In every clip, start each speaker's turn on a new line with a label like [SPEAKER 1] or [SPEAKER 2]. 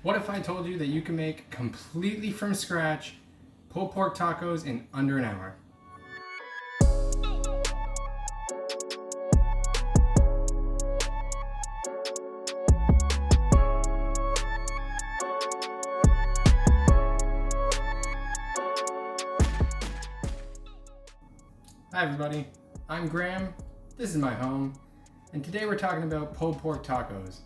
[SPEAKER 1] What if I told you that you can make completely from scratch pulled pork tacos in under an hour? Hi everybody, I'm Graham, this is my home, and today we're talking about pulled pork tacos.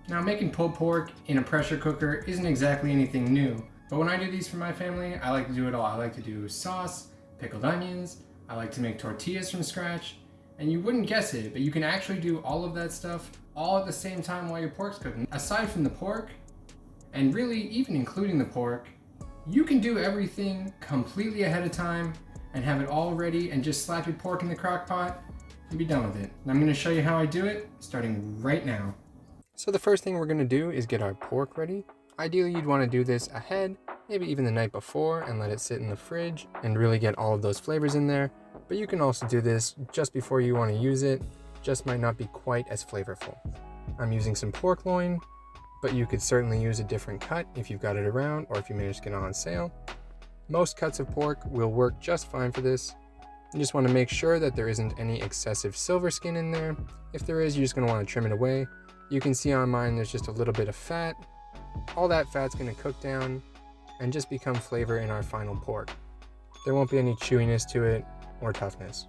[SPEAKER 1] Now, making pulled pork in a pressure cooker isn't exactly anything new, but when I do these for my family, I like to do it all. I like to do sauce, pickled onions, I like to make tortillas from scratch, and you wouldn't guess it, but you can actually do all of that stuff all at the same time while your pork's cooking. Aside from the pork, and really even including the pork, you can do everything completely ahead of time and have it all ready and just slap your pork in the crock pot and be done with it. And I'm going to show you how I do it starting right now. So the first thing we're going to do is get our pork ready. Ideally, you'd want to do this ahead, maybe even the night before, and let it sit in the fridge and really get all of those flavors in there. But you can also do this just before you want to use it, just might not be quite as flavorful. I'm using some pork loin, but you could certainly use a different cut if you've got it around or if you manage to get it on sale. Most cuts of pork will work just fine for this. You just want to make sure that there isn't any excessive silver skin in there. If there is, you're just going to want to trim it away. You can see on mine there's just a little bit of fat. All that fat's going to cook down and just become flavor in our final pork. There won't be any chewiness to it or toughness.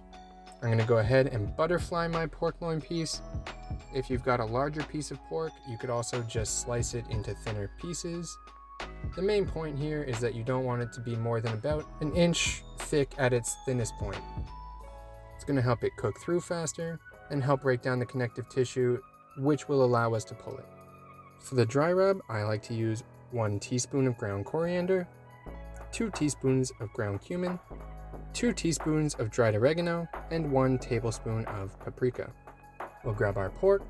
[SPEAKER 1] I'm going to go ahead and butterfly my pork loin piece. If you've got a larger piece of pork, you could also just slice it into thinner pieces. The main point here is that you don't want it to be more than about an inch thick at its thinnest point. It's going to help it cook through faster and help break down the connective tissue, which will allow us to pull it. For the dry rub, I like to use 1 teaspoon of ground coriander, 2 teaspoons of ground cumin, 2 teaspoons of dried oregano, and 1 tablespoon of paprika. We'll grab our pork,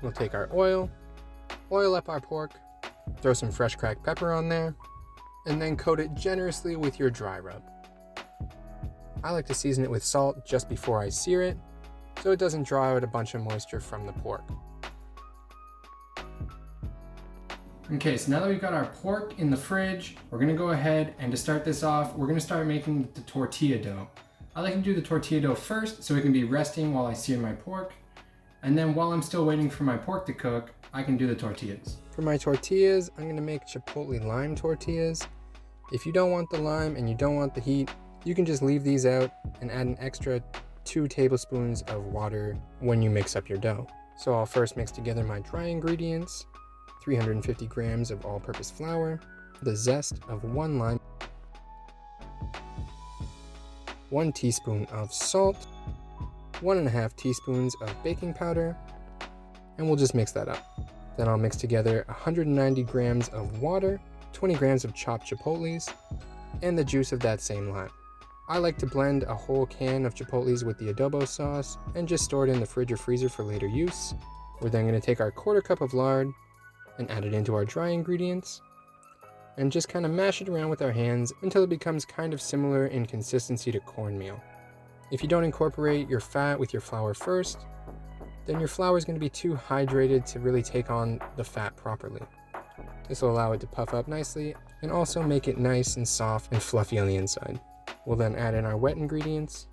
[SPEAKER 1] we'll take our oil up our pork, throw some fresh cracked pepper on there, and then coat it generously with your dry rub. I like to season it with salt just before I sear it, so it doesn't draw out a bunch of moisture from the pork. Okay, so now that we've got our pork in the fridge, we're gonna go ahead and to start this off, we're gonna start making the tortilla dough. I like to do the tortilla dough first so it can be resting while I sear my pork, and then while I'm still waiting for my pork to cook, I can do the tortillas. For my tortillas, I'm gonna make Chipotle lime tortillas. If you don't want the lime and you don't want the heat, you can just leave these out and add an extra 2 tablespoons of water when you mix up your dough. So I'll first mix together my dry ingredients, 350 grams of all-purpose flour, the zest of 1 lime, 1 teaspoon of salt, 1.5 teaspoons of baking powder, and we'll just mix that up. Then I'll mix together 190 grams of water, 20 grams of chopped chipotles, and the juice of that same lime. I like to blend a whole can of chipotles with the adobo sauce and just store it in the fridge or freezer for later use. We're then going to take our 1/4 cup of lard and add it into our dry ingredients and just kind of mash it around with our hands until it becomes kind of similar in consistency to cornmeal. If you don't incorporate your fat with your flour first, then your flour is going to be too hydrated to really take on the fat properly. This will allow it to puff up nicely and also make it nice and soft and fluffy on the inside. We'll then add in our wet ingredients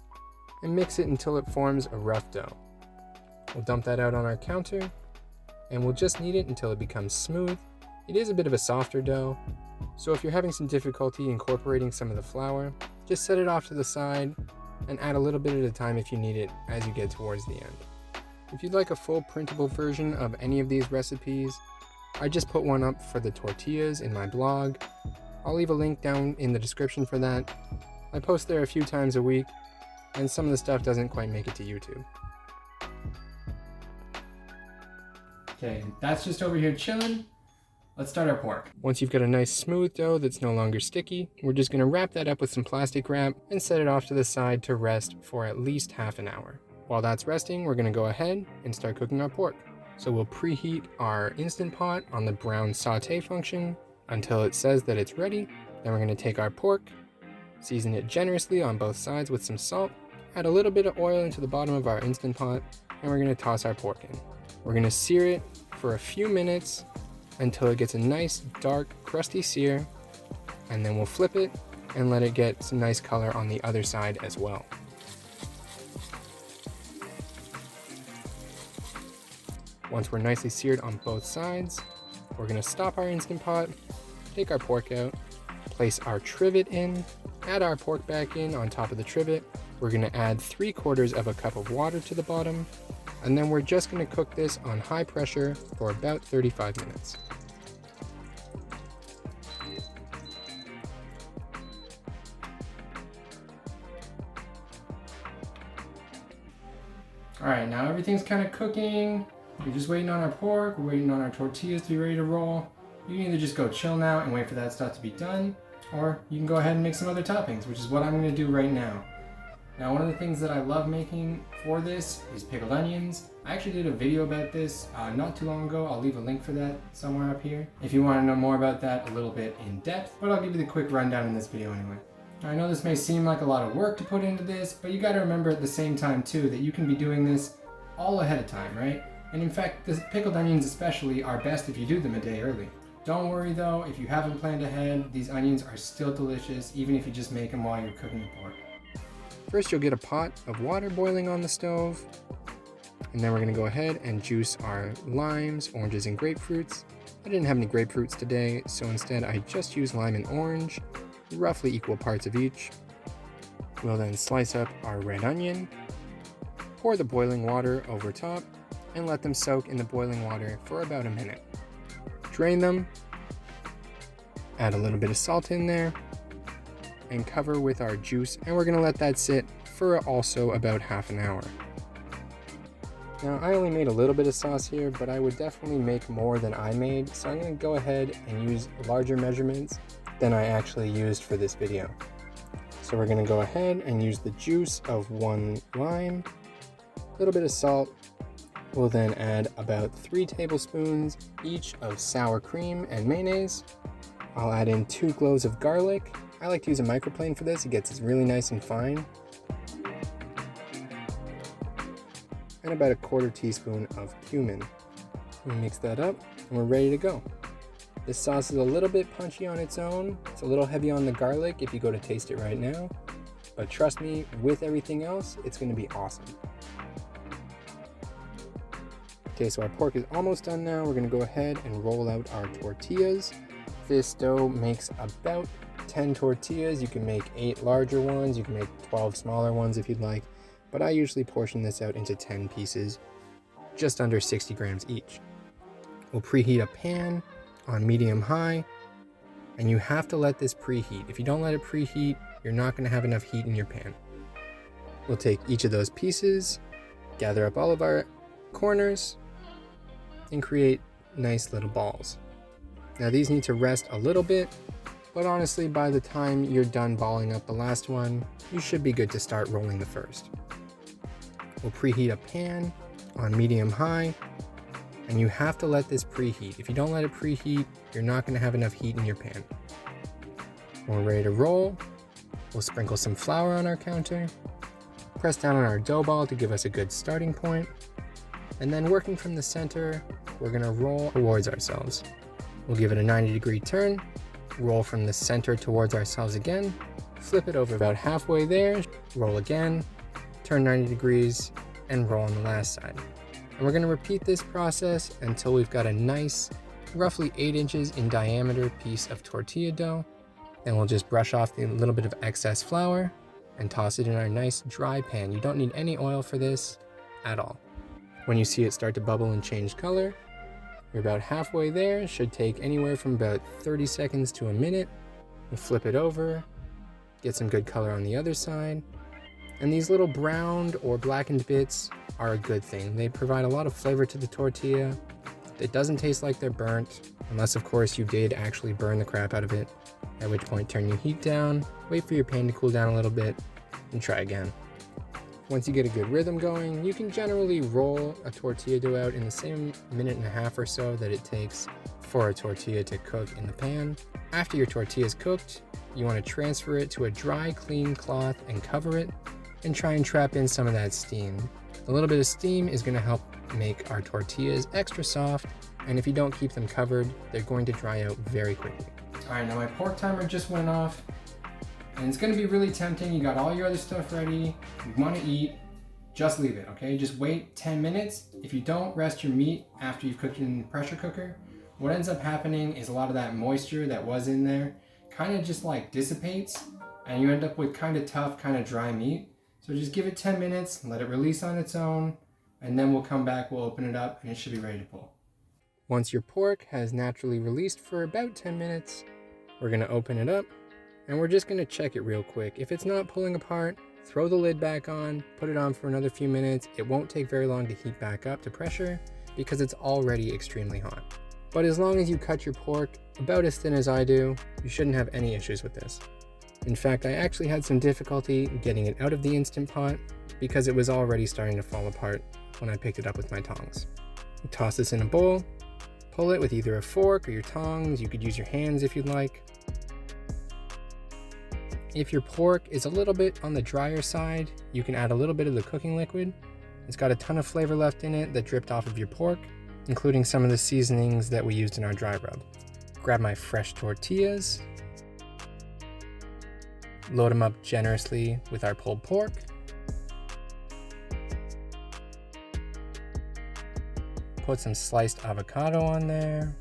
[SPEAKER 1] and mix it until it forms a rough dough. We'll dump that out on our counter and we'll just knead it until it becomes smooth. It is a bit of a softer dough, so if you're having some difficulty incorporating some of the flour, just set it off to the side and add a little bit at a time if you need it as you get towards the end. If you'd like a full printable version of any of these recipes, I just put one up for the tortillas in my blog. I'll leave a link down in the description for that. I post there a few times a week, and some of the stuff doesn't quite make it to YouTube. Okay, that's just over here chilling. Let's start our pork. Once you've got a nice smooth dough that's no longer sticky, we're just gonna wrap that up with some plastic wrap and set it off to the side to rest for at least half an hour. While that's resting, we're gonna go ahead and start cooking our pork. So we'll preheat our Instant Pot on the brown saute function until it says that it's ready. Then we're gonna take our pork, season it generously on both sides with some salt, add a little bit of oil into the bottom of our Instant Pot, and we're gonna toss our pork in. We're gonna sear it for a few minutes until it gets a nice, dark, crusty sear, and then we'll flip it and let it get some nice color on the other side as well. Once we're nicely seared on both sides, we're going to stop our Instant Pot, take our pork out, place our trivet in, add our pork back in on top of the trivet. We're going to add 3/4 of a cup of water to the bottom, and then we're just going to cook this on high pressure for about 35 minutes. Alright, now everything's kind of cooking. We're just waiting on our pork, we're waiting on our tortillas to be ready to roll. You can either just go chill now and wait for that stuff to be done, or you can go ahead and make some other toppings, which is what I'm going to do right now. Now, one of the things that I love making for this is pickled onions. I actually did a video about this not too long ago. I'll leave a link for that somewhere up here if you want to know more about that a little bit in depth, but I'll give you the quick rundown in this video anyway. Now, I know this may seem like a lot of work to put into this, but you got to remember at the same time too that you can be doing this all ahead of time, right? And in fact, the pickled onions especially are best if you do them a day early. Don't worry though, if you haven't planned ahead, these onions are still delicious even if you just make them while you're cooking the pork. First, you'll get a pot of water boiling on the stove, and then we're going to go ahead and juice our limes, oranges, and grapefruits. I didn't have any grapefruits today, so instead I just used lime and orange, roughly equal parts of each. We'll then slice up our red onion, pour the boiling water over top, and let them soak in the boiling water for about a minute. Drain them, add a little bit of salt in there, and cover with our juice, and we're going to let that sit for also about half an hour. Now, I only made a little bit of sauce here, but I would definitely make more than I made, so I'm going to go ahead and use larger measurements than I actually used for this video. So we're going to go ahead and use the juice of 1 lime, a little bit of salt. We'll then add about 3 tablespoons each of sour cream and mayonnaise. I'll add in 2 cloves of garlic. I like to use a microplane for this, it gets it really nice and fine. And about 1/4 teaspoon of cumin. We mix that up and we're ready to go. This sauce is a little bit punchy on its own. It's a little heavy on the garlic if you go to taste it right now. But trust me, with everything else, it's going to be awesome. Okay, so our pork is almost done now. We're going to go ahead and roll out our tortillas. This dough makes about 10 tortillas. You can make 8 larger ones. You can make 12 smaller ones if you'd like. But I usually portion this out into 10 pieces, just under 60 grams each. We'll preheat a pan on medium-high, and you have to let this preheat. If you don't let it preheat, you're not going to have enough heat in your pan. We'll take each of those pieces, gather up all of our corners, and create nice little balls. Now these need to rest a little bit, but honestly by the time you're done balling up the last one, you should be good to start rolling the first. We'll preheat a pan on medium-high, and you have to let this preheat. If you don't let it preheat, you're not going to have enough heat in your pan. When we're ready to roll, we'll sprinkle some flour on our counter, press down on our dough ball to give us a good starting point, and then working from the center, we're going to roll towards ourselves. We'll give it a 90-degree turn, roll from the center towards ourselves again, flip it over about halfway there, roll again, turn 90 degrees, and roll on the last side. And we're going to repeat this process until we've got a nice, roughly 8 inches in diameter piece of tortilla dough. Then we'll just brush off the little bit of excess flour and toss it in our nice dry pan. You don't need any oil for this at all. When you see it start to bubble and change color, you're about halfway there. It should take anywhere from about 30 seconds to a minute. We'll flip it over, get some good color on the other side. And these little browned or blackened bits are a good thing. They provide a lot of flavor to the tortilla. It doesn't taste like they're burnt, unless of course you did actually burn the crap out of it, at which point turn your heat down, wait for your pan to cool down a little bit, and try again. Once you get a good rhythm going, you can generally roll a tortilla dough out in the same minute and a half or so that it takes for a tortilla to cook in the pan. After your tortilla is cooked, you want to transfer it to a dry, clean cloth and cover it, and try and trap in some of that steam. A little bit of steam is going to help make our tortillas extra soft and if you don't keep them covered, they're going to dry out very quickly. All right, now my pork timer just went off, and it's gonna be really tempting. You got all your other stuff ready, you wanna eat, just leave it, okay? Just wait 10 minutes. If you don't rest your meat after you've cooked it in the pressure cooker, what ends up happening is a lot of that moisture that was in there kind of just like dissipates, and you end up with kind of tough, kind of dry meat. So just give it 10 minutes, let it release on its own, and then we'll come back, we'll open it up, and it should be ready to pull. Once your pork has naturally released for about 10 minutes, we're gonna open it up, and we're just gonna check it real quick. If it's not pulling apart, throw the lid back on, put it on for another few minutes. It won't take very long to heat back up to pressure because it's already extremely hot. But as long as you cut your pork about as thin as I do, you shouldn't have any issues with this. In fact, I actually had some difficulty getting it out of the Instant Pot because it was already starting to fall apart when I picked it up with my tongs. You toss this in a bowl, pull it with either a fork or your tongs. You could use your hands if you'd like. If your pork is a little bit on the drier side, you can add a little bit of the cooking liquid. It's got a ton of flavor left in it that dripped off of your pork, including some of the seasonings that we used in our dry rub. Grab my fresh tortillas, load them up generously with our pulled pork, put some sliced avocado on there,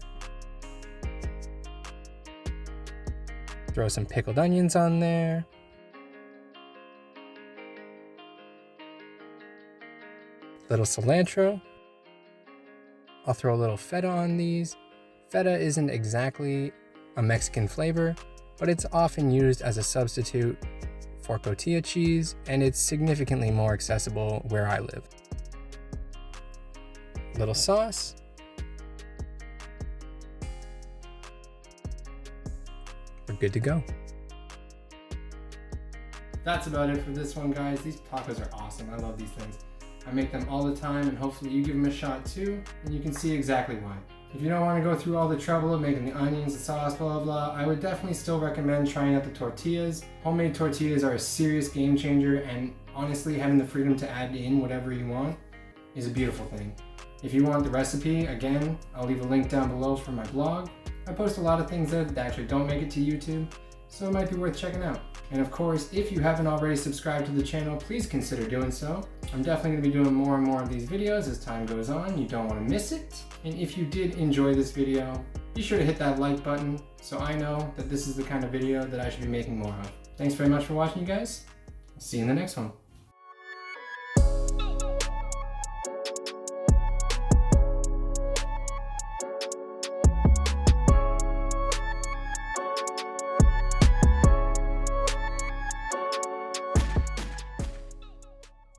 [SPEAKER 1] throw some pickled onions on there, little cilantro. I'll throw a little feta on these. Feta isn't exactly a Mexican flavor, but it's often used as a substitute for cotija cheese, and it's significantly more accessible where I live. Little sauce. We're good to go. That's about it for this one, guys. These tacos are awesome. I love these things. I make them all the time, and hopefully you give them a shot too, and you can see exactly why. If you don't want to go through all the trouble of making the onions, the sauce, blah, blah, blah, I would definitely still recommend trying out the tortillas. Homemade tortillas are a serious game changer, and honestly, having the freedom to add in whatever you want is a beautiful thing. If you want the recipe, again, I'll leave a link down below for my blog. I post a lot of things there that actually don't make it to YouTube, so it might be worth checking out. And of course, if you haven't already subscribed to the channel, please consider doing so. I'm definitely going to be doing more and more of these videos as time goes on. You don't want to miss it. And if you did enjoy this video, be sure to hit that like button so I know that this is the kind of video that I should be making more of. Thanks very much for watching, you guys. I'll see you in the next one.